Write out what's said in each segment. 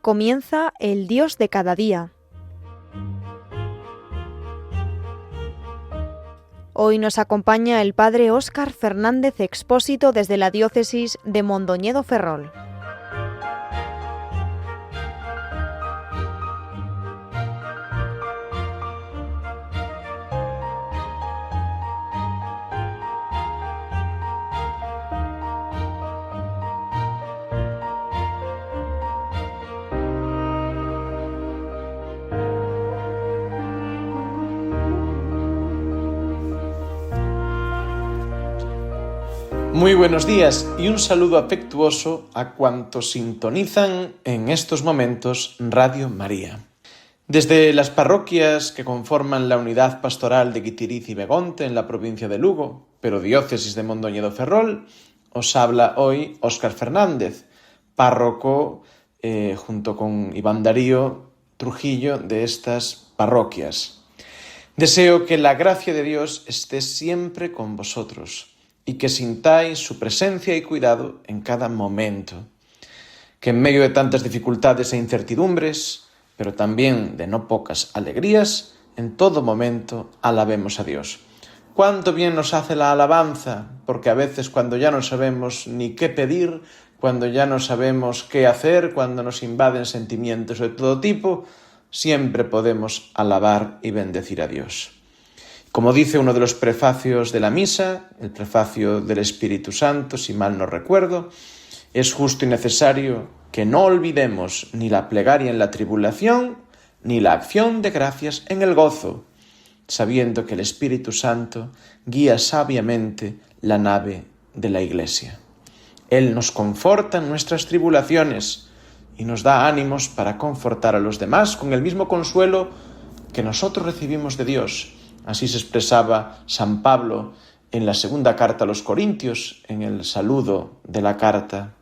comienza el Dios de cada día. Hoy nos acompaña el padre Óscar Fernández Expósito desde la diócesis de Mondoñedo Ferrol. Muy buenos días y un saludo afectuoso a cuantos sintonizan en estos momentos Radio María. Desde las parroquias que conforman la unidad pastoral de Guitiriz y Begonte en la provincia de Lugo, pero diócesis de Mondoñedo Ferrol, os habla hoy Óscar Fernández, párroco junto con Iván Darío Trujillo de estas parroquias. Deseo que la gracia de Dios esté siempre con vosotros y que sintáis su presencia y cuidado en cada momento. Que en medio de tantas dificultades e incertidumbres, pero también de no pocas alegrías, en todo momento alabemos a Dios. Cuánto bien nos hace la alabanza, porque a veces cuando ya no sabemos ni qué pedir, cuando ya no sabemos qué hacer, cuando nos invaden sentimientos de todo tipo, siempre podemos alabar y bendecir a Dios. Como dice uno de los prefacios de la misa, el prefacio del Espíritu Santo, si mal no recuerdo, es justo y necesario que no olvidemos ni la plegaria en la tribulación, ni la acción de gracias en el gozo, sabiendo que el Espíritu Santo guía sabiamente la nave de la Iglesia. Él nos conforta en nuestras tribulaciones y nos da ánimos para confortar a los demás con el mismo consuelo que nosotros recibimos de Dios. Así se expresaba San Pablo en la segunda carta a los Corintios, en el saludo de la carta.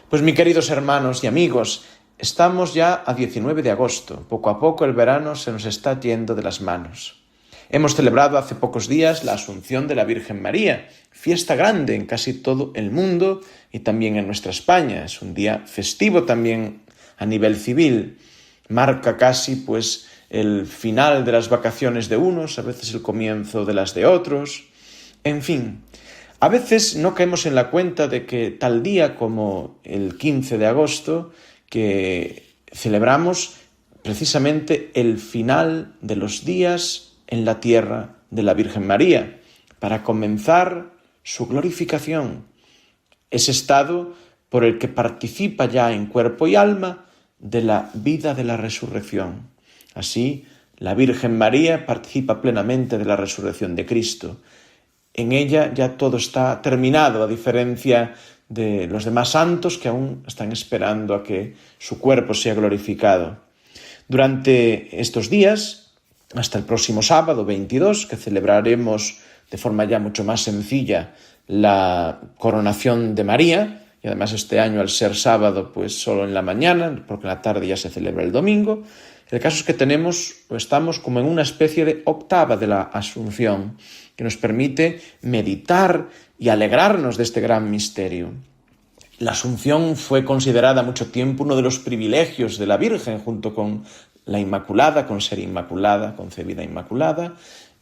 Pues mis queridos hermanos y amigos, estamos ya a 19 de agosto. Poco a poco el verano se nos está yendo de las manos. Hemos celebrado hace pocos días la Asunción de la Virgen María, fiesta grande en casi todo el mundo y también en nuestra España. Es un día festivo también a nivel civil. Marca casi el final de las vacaciones de unos, a veces el comienzo de las de otros. En fin, a veces no caemos en la cuenta de que tal día como el 15 de agosto, que celebramos precisamente el final de los días en la tierra de la Virgen María, para comenzar su glorificación, ese estado por el que participa ya en cuerpo y alma de la vida de la resurrección. Así, la Virgen María participa plenamente de la resurrección de Cristo. En ella ya todo está terminado, a diferencia de los demás santos que aún están esperando a que su cuerpo sea glorificado. Durante estos días, hasta el próximo sábado 22, que celebraremos de forma ya mucho más sencilla la coronación de María, y además este año al ser sábado solo en la mañana, porque en la tarde ya se celebra el domingo. El caso es que estamos como en una especie de octava de la Asunción, que nos permite meditar y alegrarnos de este gran misterio. La Asunción fue considerada mucho tiempo uno de los privilegios de la Virgen, junto con la Inmaculada, con ser inmaculada, concebida inmaculada,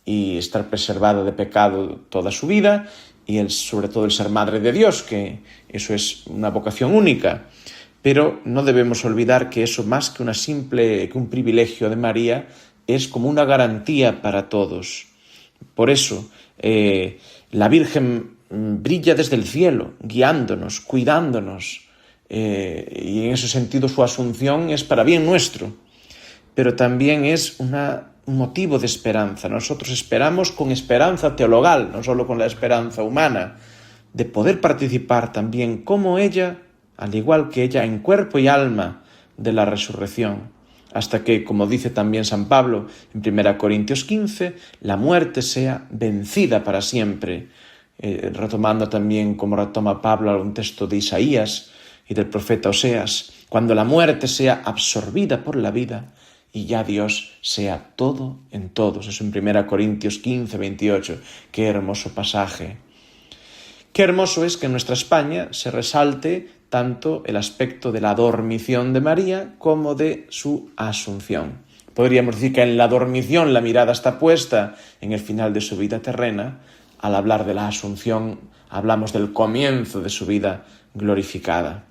y estar preservada de pecado toda su vida, y sobre todo el ser Madre de Dios, que eso es una vocación única. Pero no debemos olvidar que eso, más que un privilegio de María, es como una garantía para todos. Por eso, la Virgen brilla desde el cielo, guiándonos, cuidándonos, y en ese sentido su asunción es para bien nuestro, pero también es un motivo de esperanza. Nosotros esperamos con esperanza teologal, no solo con la esperanza humana, de poder participar también como ella, al igual que ella, en cuerpo y alma de la resurrección, hasta que, como dice también San Pablo en 1 Corintios 15, la muerte sea vencida para siempre, retomando también, como retoma Pablo, algún texto de Isaías y del profeta Oseas, cuando la muerte sea absorbida por la vida y ya Dios sea todo en todos. Eso en 1 Corintios 15, 28. Qué hermoso pasaje. Qué hermoso es que en nuestra España se resalte tanto el aspecto de la dormición de María como de su asunción. Podríamos decir que en la dormición la mirada está puesta en el final de su vida terrena. Al hablar de la asunción hablamos del comienzo de su vida glorificada.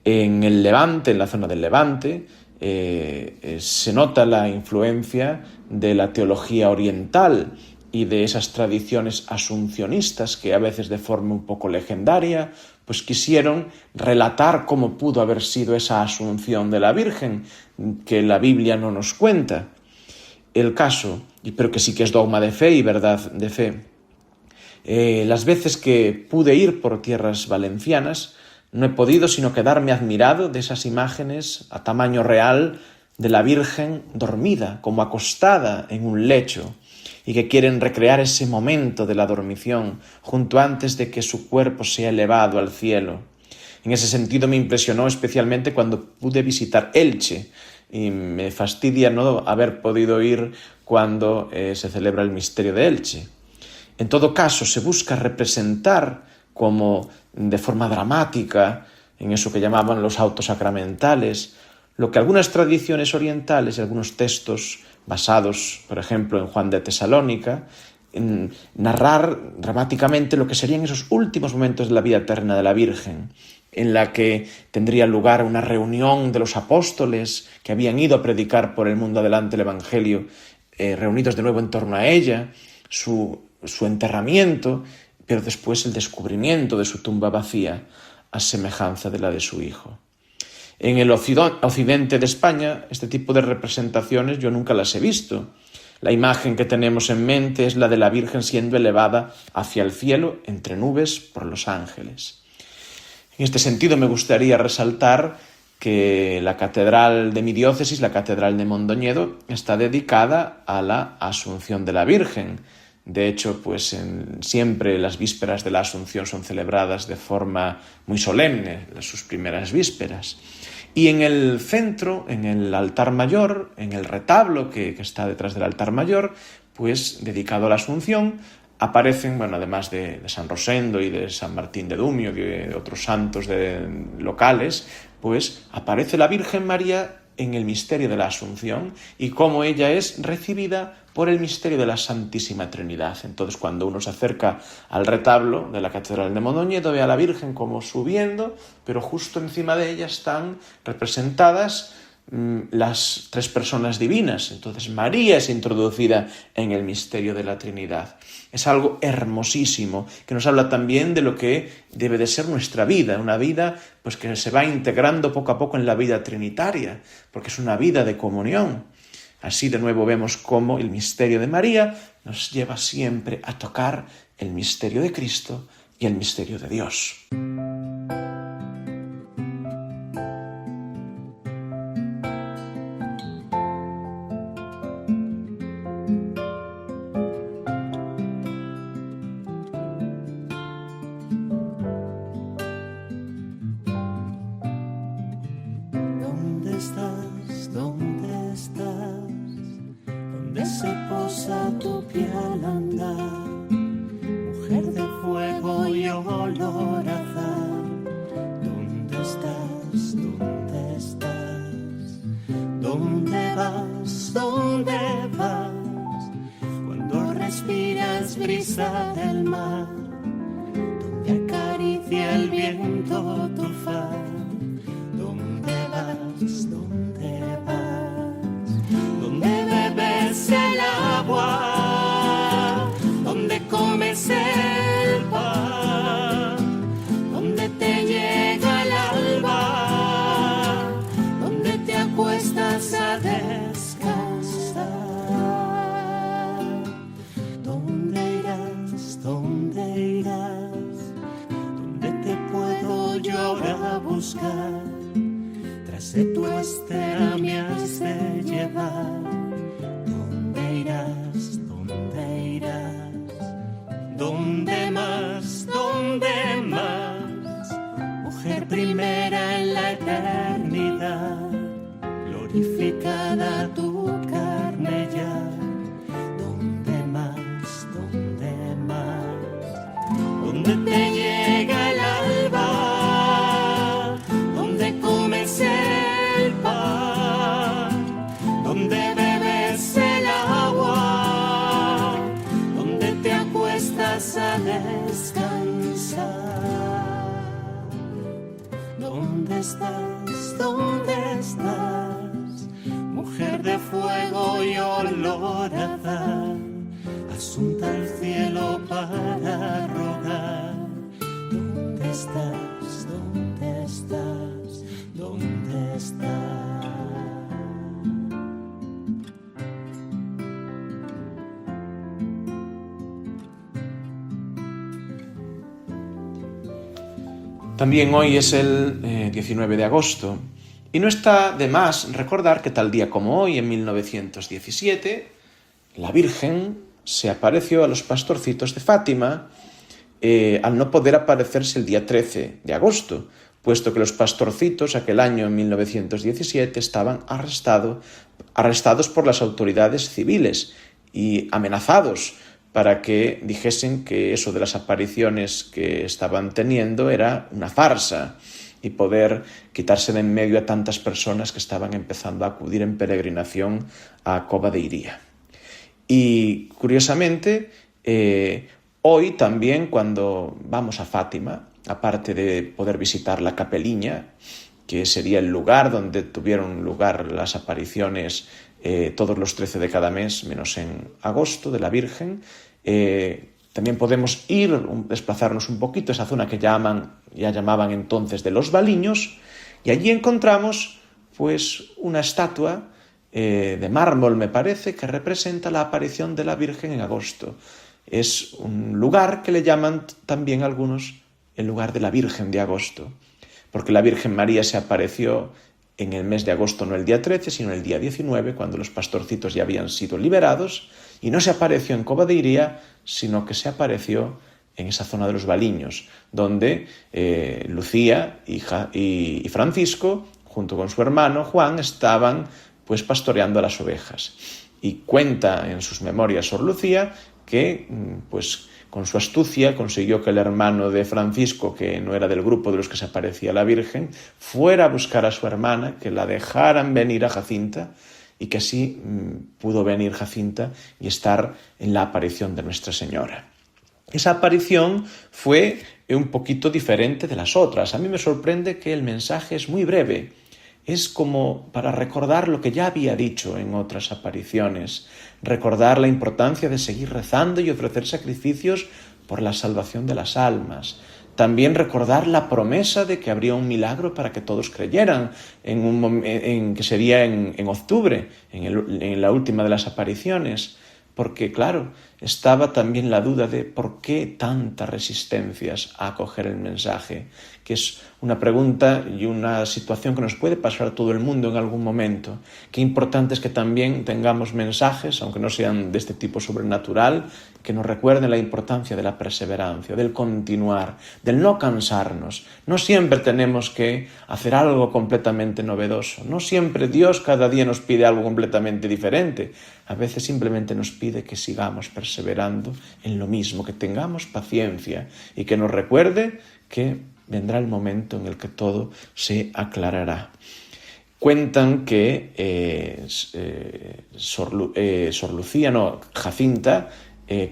En el Levante, en la zona del Levante, se nota la influencia de la teología oriental y de esas tradiciones asuncionistas que a veces de forma un poco legendaria pues quisieron relatar cómo pudo haber sido esa asunción de la Virgen, que la Biblia no nos cuenta. El caso, pero que sí que es dogma de fe y verdad de fe, las veces que pude ir por tierras valencianas, no he podido sino quedarme admirado de esas imágenes a tamaño real de la Virgen dormida, como acostada en un lecho, y que quieren recrear ese momento de la dormición, justo antes de que su cuerpo sea elevado al cielo. En ese sentido me impresionó especialmente cuando pude visitar Elche, y me fastidia no haber podido ir cuando se celebra el misterio de Elche. En todo caso, se busca representar como de forma dramática, en eso que llamaban los autos sacramentales, lo que algunas tradiciones orientales y algunos textos basados, por ejemplo, en Juan de Tesalónica, en narrar dramáticamente lo que serían esos últimos momentos de la vida eterna de la Virgen, en la que tendría lugar una reunión de los apóstoles que habían ido a predicar por el mundo adelante el Evangelio, reunidos de nuevo en torno a ella, su enterramiento, pero después el descubrimiento de su tumba vacía a semejanza de la de su hijo. En el occidente de España, este tipo de representaciones yo nunca las he visto. La imagen que tenemos en mente es la de la Virgen siendo elevada hacia el cielo entre nubes por los ángeles. En este sentido me gustaría resaltar que la catedral de mi diócesis, la catedral de Mondoñedo, está dedicada a la Asunción de la Virgen. De hecho, siempre las vísperas de la Asunción son celebradas de forma muy solemne, sus primeras vísperas. Y en el centro, en el altar mayor, en el retablo que está detrás del altar mayor, pues dedicado a la Asunción, aparecen, además de San Rosendo y de San Martín de Dumio y de otros santos locales, pues aparece la Virgen María en el misterio de la Asunción y cómo ella es recibida por el misterio de la Santísima Trinidad. Entonces, cuando uno se acerca al retablo de la Catedral de Mondoñedo, ve a la Virgen como subiendo, pero justo encima de ella están representadas las tres personas divinas. Entonces, María es introducida en el misterio de la Trinidad. Es algo hermosísimo, que nos habla también de lo que debe de ser nuestra vida, una vida pues que se va integrando poco a poco en la vida trinitaria, porque es una vida de comunión. Así de nuevo vemos cómo el misterio de María nos lleva siempre a tocar el misterio de Cristo y el misterio de Dios. ¿Dónde estás? ¿Dónde se posa tu pie al andar? Mujer de fuego y olor a azahar. ¿Dónde estás? ¿Dónde estás? ¿Dónde vas? ¿Dónde vas? Cuando respiras brisa del mar, donde acaricia el viento tu faz. ¿Dónde vas? ¿Dónde vas? ¿Dónde bebes el agua? ¿Dónde comes el pan? ¿Dónde te llega el alba? ¿Dónde te acuestas a descansar? ¿Dónde irás? ¿Dónde irás? ¿Dónde te puedo yo ahora buscar? Tras de tu estera me has de llevar. ¿Dónde irás? ¿Dónde irás? ¿Dónde más? ¿Dónde más? Mujer primera en la eternidad, glorificada tu carne ya. ¿Dónde más? ¿Dónde más? ¿Dónde te llega el alba? estás? ¿Dónde estás? Mujer de fuego y olor a azahar, asunta al cielo para rogar. ¿Dónde estás? ¿Dónde estás? ¿Dónde estás? También hoy es el 19 de agosto y no está de más recordar que tal día como hoy, en 1917, la Virgen se apareció a los pastorcitos de Fátima al no poder aparecerse el día 13 de agosto, puesto que los pastorcitos aquel año, en 1917, estaban arrestados por las autoridades civiles y amenazados para que dijesen que eso de las apariciones que estaban teniendo era una farsa y poder quitarse de en medio a tantas personas que estaban empezando a acudir en peregrinación a Cova de Iría. Y curiosamente, hoy también cuando vamos a Fátima, aparte de poder visitar la capeliña, que sería el lugar donde tuvieron lugar las apariciones todos los 13 de cada mes, menos en agosto, de la Virgen, también podemos desplazarnos un poquito a esa zona que ya llamaban entonces de los Baliños, y allí encontramos pues una estatua de mármol, me parece, que representa la aparición de la Virgen en agosto. Es un lugar que le llaman también algunos el lugar de la Virgen de agosto, porque la Virgen María se apareció en el mes de agosto, no el día 13, sino el día 19, cuando los pastorcitos ya habían sido liberados, y no se apareció en Cova de Iría, sino que se apareció en esa zona de los Baliños, donde Lucía y Francisco, junto con su hermano Juan, estaban pues pastoreando las ovejas. Y cuenta en sus memorias Sor Lucía que pues con su astucia consiguió que el hermano de Francisco, que no era del grupo de los que se aparecía la Virgen, fuera a buscar a su hermana, que la dejaran venir a Jacinta, y que así pudo venir Jacinta y estar en la aparición de Nuestra Señora. Esa aparición fue un poquito diferente de las otras. A mí me sorprende que el mensaje es muy breve. Es como para recordar lo que ya había dicho en otras apariciones, recordar la importancia de seguir rezando y ofrecer sacrificios por la salvación de las almas. También recordar la promesa de que habría un milagro para que todos creyeran, que sería en octubre, en la última de las apariciones. Porque, claro, estaba también la duda de por qué tantas resistencias a acoger el mensaje, que es una pregunta y una situación que nos puede pasar a todo el mundo en algún momento. Qué importante es que también tengamos mensajes, aunque no sean de este tipo sobrenatural, que nos recuerden la importancia de la perseverancia, del continuar, del no cansarnos. No siempre tenemos que hacer algo completamente novedoso. No siempre Dios cada día nos pide algo completamente diferente. A veces simplemente nos pide que sigamos perseverando en lo mismo, que tengamos paciencia y que nos recuerde que vendrá el momento en el que todo se aclarará. Cuentan que Jacinta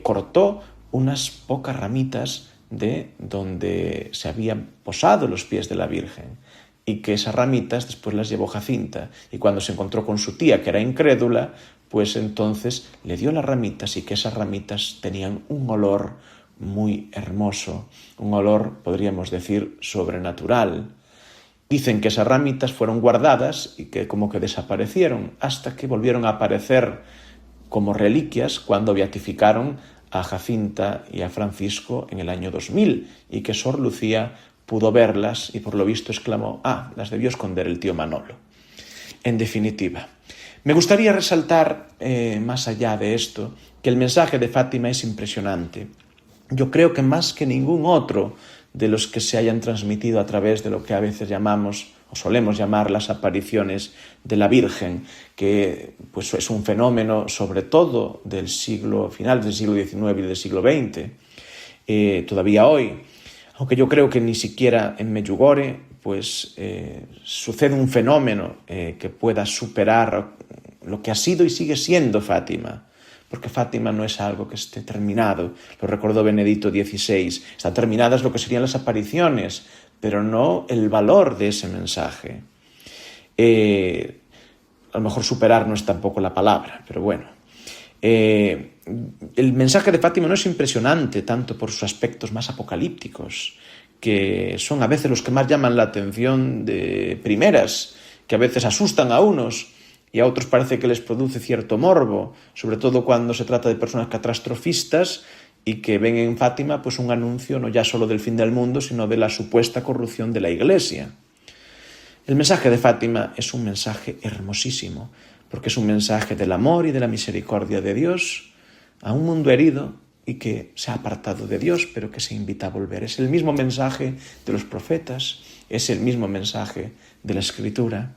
cortó unas pocas ramitas de donde se habían posado los pies de la Virgen, y que esas ramitas después las llevó Jacinta, y cuando se encontró con su tía, que era incrédula, pues entonces le dio las ramitas, y que esas ramitas tenían un olor muy hermoso, un olor, podríamos decir, sobrenatural. Dicen que esas ramitas fueron guardadas y que como que desaparecieron hasta que volvieron a aparecer como reliquias cuando beatificaron a Jacinta y a Francisco en el año 2000, y que Sor Lucía pudo verlas y por lo visto exclamó: las debió esconder el tío Manolo. En definitiva, me gustaría resaltar, más allá de esto, que el mensaje de Fátima es impresionante. Yo creo que más que ningún otro de los que se hayan transmitido a través de lo que a veces llamamos o solemos llamar las apariciones de la Virgen, que pues es un fenómeno sobre todo del final del siglo XIX y del siglo XX, todavía hoy, aunque yo creo que ni siquiera en Medjugorje pues sucede un fenómeno que pueda superar lo que ha sido y sigue siendo Fátima, porque Fátima no es algo que esté terminado. Lo recordó Benedicto XVI. Están terminadas lo que serían las apariciones, pero no el valor de ese mensaje. A lo mejor superar no es tampoco la palabra, pero bueno. El mensaje de Fátima no es impresionante tanto por sus aspectos más apocalípticos, que son a veces los que más llaman la atención de primeras, que a veces asustan a unos y a otros parece que les produce cierto morbo, sobre todo cuando se trata de personas catastrofistas y que ven en Fátima pues un anuncio no ya solo del fin del mundo, sino de la supuesta corrupción de la Iglesia. El mensaje de Fátima es un mensaje hermosísimo, porque es un mensaje del amor y de la misericordia de Dios a un mundo herido y que se ha apartado de Dios, pero que se invita a volver. Es el mismo mensaje de los profetas, es el mismo mensaje de la Escritura.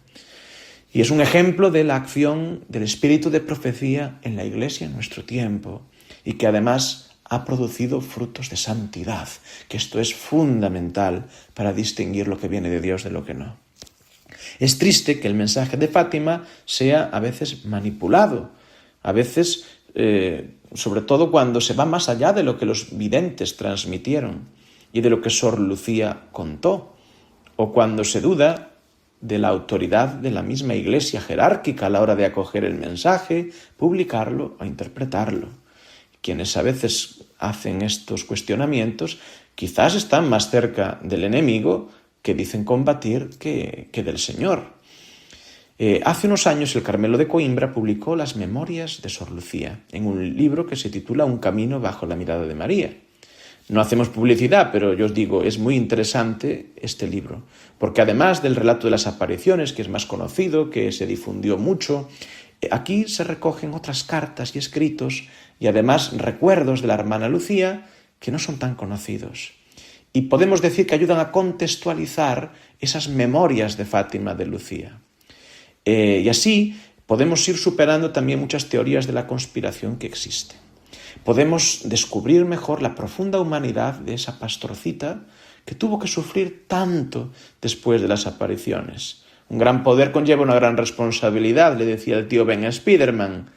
Y es un ejemplo de la acción del espíritu de profecía en la Iglesia en nuestro tiempo, y que además ha producido frutos de santidad, que esto es fundamental para distinguir lo que viene de Dios de lo que no. Es triste que el mensaje de Fátima sea a veces manipulado, a veces, sobre todo cuando se va más allá de lo que los videntes transmitieron y de lo que Sor Lucía contó, o cuando se duda de la autoridad de la misma Iglesia jerárquica a la hora de acoger el mensaje, publicarlo o interpretarlo. Quienes a veces hacen estos cuestionamientos quizás están más cerca del enemigo que dicen combatir que del Señor. Hace unos años el Carmelo de Coimbra publicó las Memorias de Sor Lucía en un libro que se titula Un camino bajo la mirada de María. No hacemos publicidad, pero yo os digo, es muy interesante este libro, porque además del relato de las apariciones, que es más conocido, que se difundió mucho, aquí se recogen otras cartas y escritos y además recuerdos de la hermana Lucía que no son tan conocidos. Y podemos decir que ayudan a contextualizar esas memorias de Fátima de Lucía. Y así podemos ir superando también muchas teorías de la conspiración que existen. Podemos descubrir mejor la profunda humanidad de esa pastorcita que tuvo que sufrir tanto después de las apariciones. Un gran poder conlleva una gran responsabilidad, le decía el tío Ben Spiderman.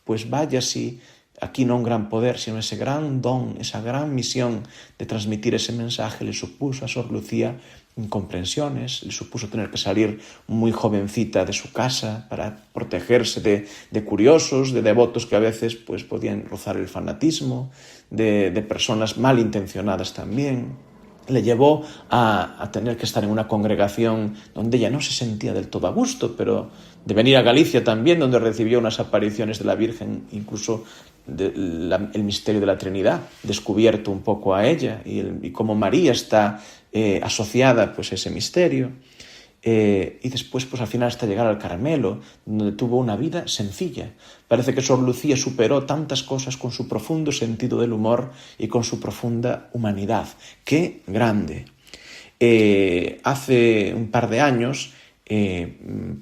Pues vaya si aquí no un gran poder, sino ese gran don, esa gran misión de transmitir ese mensaje le supuso a Sor Lucía incomprensiones, le supuso tener que salir muy jovencita de su casa para protegerse de curiosos, de devotos que a veces pues, podían rozar el fanatismo, de personas malintencionadas también. Le llevó a tener que estar en una congregación donde ella no se sentía del todo a gusto, pero de venir a Galicia también, donde recibió unas apariciones de la Virgen, incluso el misterio de la Trinidad, descubierto un poco a ella, y cómo María está asociada pues, a ese misterio. Y después, pues al final, hasta llegar al Carmelo, donde tuvo una vida sencilla. Parece que Sor Lucía superó tantas cosas con su profundo sentido del humor y con su profunda humanidad. ¡Qué grande! Hace un par de años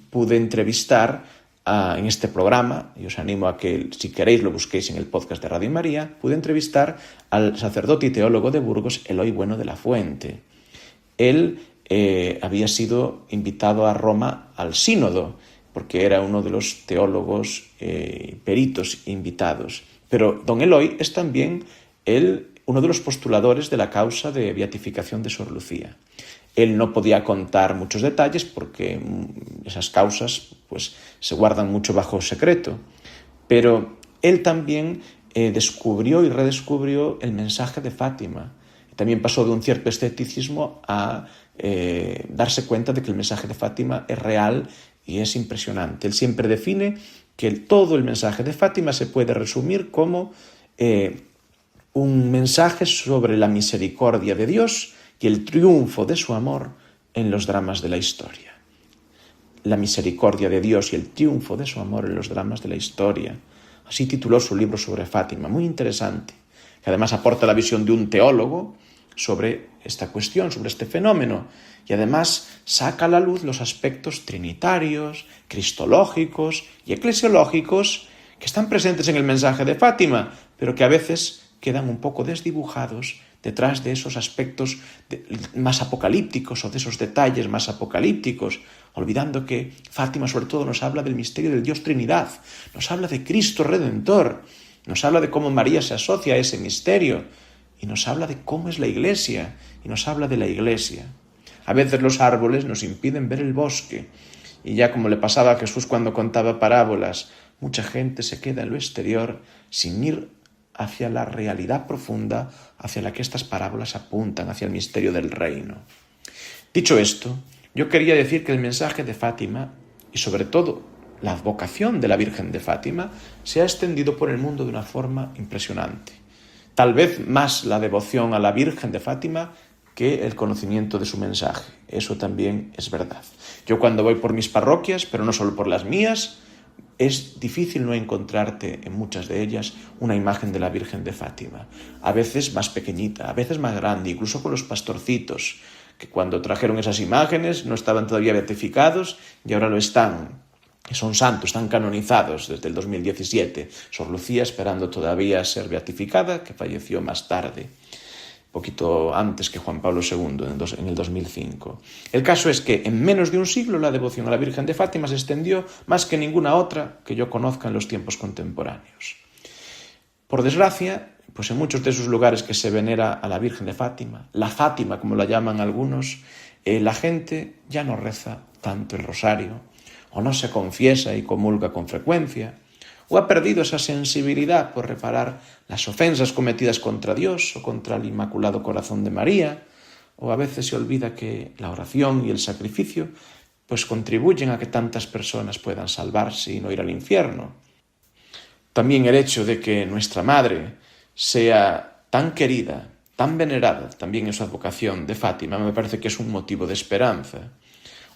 pude entrevistar en este programa, y os animo a que, si queréis, lo busquéis en el podcast de Radio María, pude entrevistar al sacerdote y teólogo de Burgos, Eloy Bueno de la Fuente. Él había sido invitado a Roma al sínodo, porque era uno de los teólogos peritos invitados. Pero don Eloy es también uno de los postuladores de la causa de beatificación de Sor Lucía. Él no podía contar muchos detalles porque esas causas pues, se guardan mucho bajo secreto, pero él también descubrió y redescubrió el mensaje de Fátima. También pasó de un cierto escepticismo a darse cuenta de que el mensaje de Fátima es real y es impresionante. Él siempre define que todo el mensaje de Fátima se puede resumir como un mensaje sobre la misericordia de Dios y el triunfo de su amor en los dramas de la historia. La misericordia de Dios y el triunfo de su amor en los dramas de la historia. Así tituló su libro sobre Fátima, muy interesante, que además aporta la visión de un teólogo sobre esta cuestión, sobre este fenómeno, y además saca a la luz los aspectos trinitarios, cristológicos y eclesiológicos que están presentes en el mensaje de Fátima, pero que a veces quedan un poco desdibujados detrás de esos aspectos más apocalípticos o de esos detalles más apocalípticos, olvidando que Fátima sobre todo nos habla del misterio del Dios Trinidad, nos habla de Cristo Redentor, nos habla de cómo María se asocia a ese misterio y nos habla de cómo es la Iglesia y nos habla de la Iglesia. A veces los árboles nos impiden ver el bosque y ya como le pasaba a Jesús cuando contaba parábolas, mucha gente se queda en lo exterior sin ir hacia la realidad profunda hacia la que estas parábolas apuntan, hacia el misterio del reino. Dicho esto, yo quería decir que el mensaje de Fátima y sobre todo la advocación de la Virgen de Fátima se ha extendido por el mundo de una forma impresionante. Tal vez más la devoción a la Virgen de Fátima que el conocimiento de su mensaje. Eso también es verdad. Yo cuando voy por mis parroquias, pero no solo por las mías, es difícil no encontrarte en muchas de ellas una imagen de la Virgen de Fátima. A veces más pequeñita, a veces más grande, incluso con los pastorcitos, que cuando trajeron esas imágenes no estaban todavía beatificados y ahora lo están. Son santos, están canonizados desde el 2017. Sor Lucía esperando todavía ser beatificada, que falleció más tarde, poquito antes que Juan Pablo II, en el 2005. El caso es que en menos de un siglo la devoción a la Virgen de Fátima se extendió más que ninguna otra que yo conozca en los tiempos contemporáneos. Por desgracia, pues en muchos de esos lugares que se venera a la Virgen de Fátima, la Fátima como la llaman algunos, la gente ya no reza tanto el rosario, o no se confiesa y comulga con frecuencia, o ha perdido esa sensibilidad por reparar las ofensas cometidas contra Dios o contra el Inmaculado Corazón de María, o a veces se olvida que la oración y el sacrificio pues contribuyen a que tantas personas puedan salvarse y no ir al infierno. También el hecho de que nuestra Madre sea tan querida, tan venerada, también en su advocación de Fátima, me parece que es un motivo de esperanza.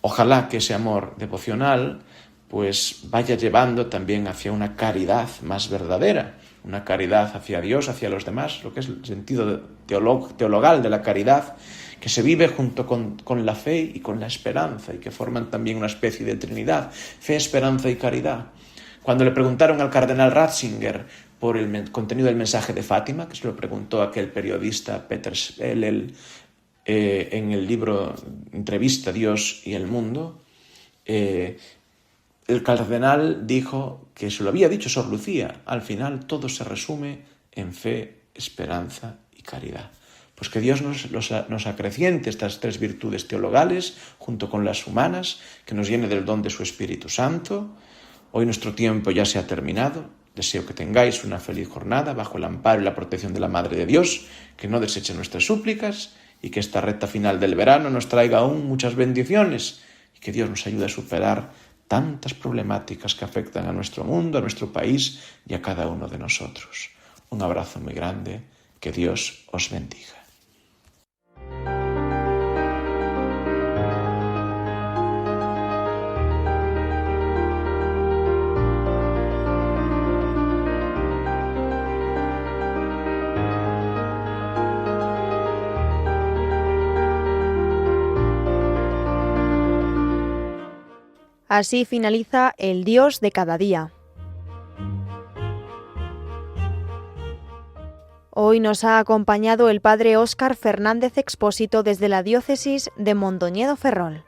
Ojalá que ese amor devocional pues vaya llevando también hacia una caridad más verdadera, una caridad hacia Dios, hacia los demás, lo que es el sentido teologal de la caridad, que se vive junto con la fe y con la esperanza y que forman también una especie de trinidad, fe, esperanza y caridad. Cuando le preguntaron al cardenal Ratzinger por el contenido del mensaje de Fátima, que se lo preguntó aquel periodista Peter Spellel en el libro Entrevista a Dios y el Mundo, el cardenal dijo que se lo había dicho Sor Lucía. Al final todo se resume en fe, esperanza y caridad. Pues que Dios nos acreciente estas tres virtudes teologales junto con las humanas, que nos llene del don de su Espíritu Santo. Hoy nuestro tiempo ya se ha terminado. Deseo que tengáis una feliz jornada bajo el amparo y la protección de la Madre de Dios, que no deseche nuestras súplicas y que esta recta final del verano nos traiga aún muchas bendiciones y que Dios nos ayude a superar tantas problemáticas que afectan a nuestro mundo, a nuestro país y a cada uno de nosotros. Un abrazo muy grande, que Dios os bendiga. Así finaliza el Dios de cada día. Hoy nos ha acompañado el padre Óscar Fernández Expósito desde la diócesis de Mondoñedo Ferrol.